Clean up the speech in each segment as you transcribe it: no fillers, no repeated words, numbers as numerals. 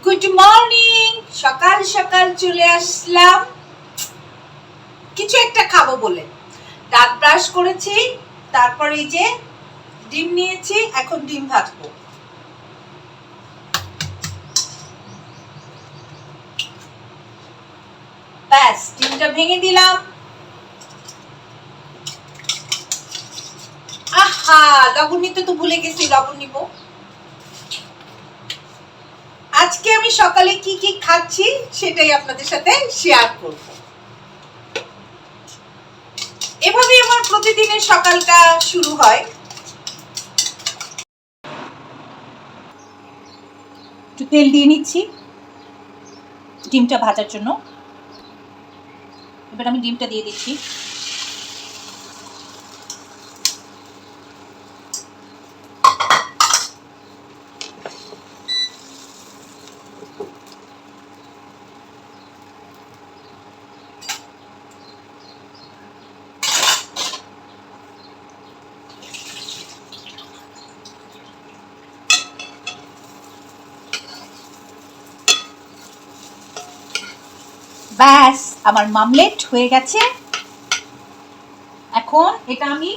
Good morning. সকাল সকাল চলে আসলাম কিছু একটা খাবো বলে। দাঁত ব্রাশ করেছি, তারপর এই যে ডিম নিয়েছি, এখন ডিম ভাজবো। ব্যাস, ডিমটা ভেঙে দিলাম। আহা, লবণ নিতে তো ভুলে গেছি, লবণ নিব। আজকে আমি সকালে কি কি খাচ্ছি সেটাই আপনাদের সাথে শেয়ার করব। এভাবেই আমার প্রতিদিনের সকালটা শুরু হয়। একটু তেল দিয়ে নিচ্ছি ডিমটা ভাজার জন্য। এবার আমি ডিমটা দিয়ে দিচ্ছি। ব্যাস, আমার মামলেট হয়ে গেছে। এখন এটা আমি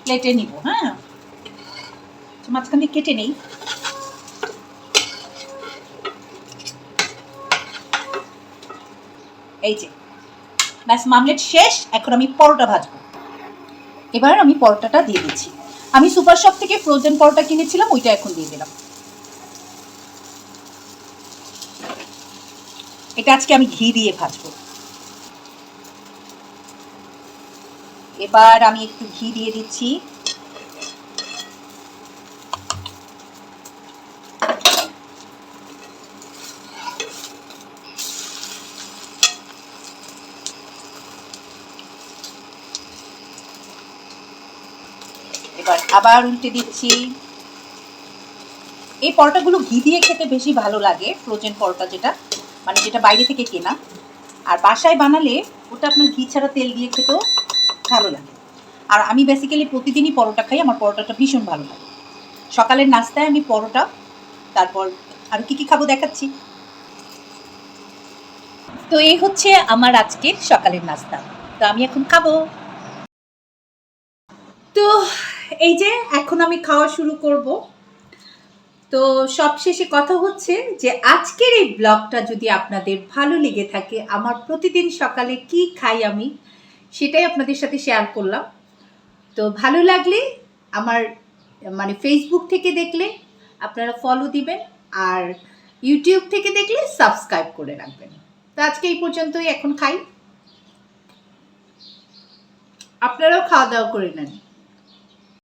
প্লেটে নিব। হ্যাঁ, মাঝখানে কেটে নেই। এই যে ব্যাস, মামলেট শেষ। এখন আমি পরোটা ভাজবো। এবার আমি পরোটাটা দিয়ে দিচ্ছি। আমি সুপার শপ থেকে ফ্রোজেন পরোটা কিনেছিলাম, ওইটা এখন দিয়ে দিলাম। এটা আজকে আমি ঘি দিয়ে ভাজবো। এবার আমি একটু ঘি দিয়ে দিচ্ছি। এবার আবার উল্টে দিচ্ছি। এই পরোটাগুলো ঘি দিয়ে খেতে বেশি ভালো লাগে, ফ্রোজেন পরোটা যেটা, মানে যেটা বাইরে থেকে কেনা। আর বাসায় বানালে ওটা আপনার ঘি ছাড়া তেল দিয়ে খেতেও ভালো লাগে। আর আমি বেসিক্যালি প্রতিদিনই পরোটা খাই, আমার পরোটাটা ভীষণ ভালো লাগে। সকালের নাস্তায় আমি পরোটা, তারপর আর কি কি খাবো দেখাচ্ছি। তো এই হচ্ছে আমার আজকের সকালের নাস্তা। তো আমি এখন খাবো। তো এই যে এখন আমি খাওয়া শুরু করব। তো সবশেষে কথা হচ্ছে যে আজকের এই ব্লগটা যদি আপনাদের ভালো লেগে থাকে, আমার প্রতিদিন সকালে কি খাই আমি সেটাই আপনাদের সাথে শেয়ার করলাম। তো ভালো লাগলে আমার মানে ফেসবুক থেকে দেখলে আপনারা ফলো দিবেন, আর ইউটিউব থেকে দেখলে সাবস্ক্রাইব করে রাখবেন। তো আজকে এই পর্যন্তই, এখন খাই। আপনারাও খাওয়া দাওয়া করে নেন।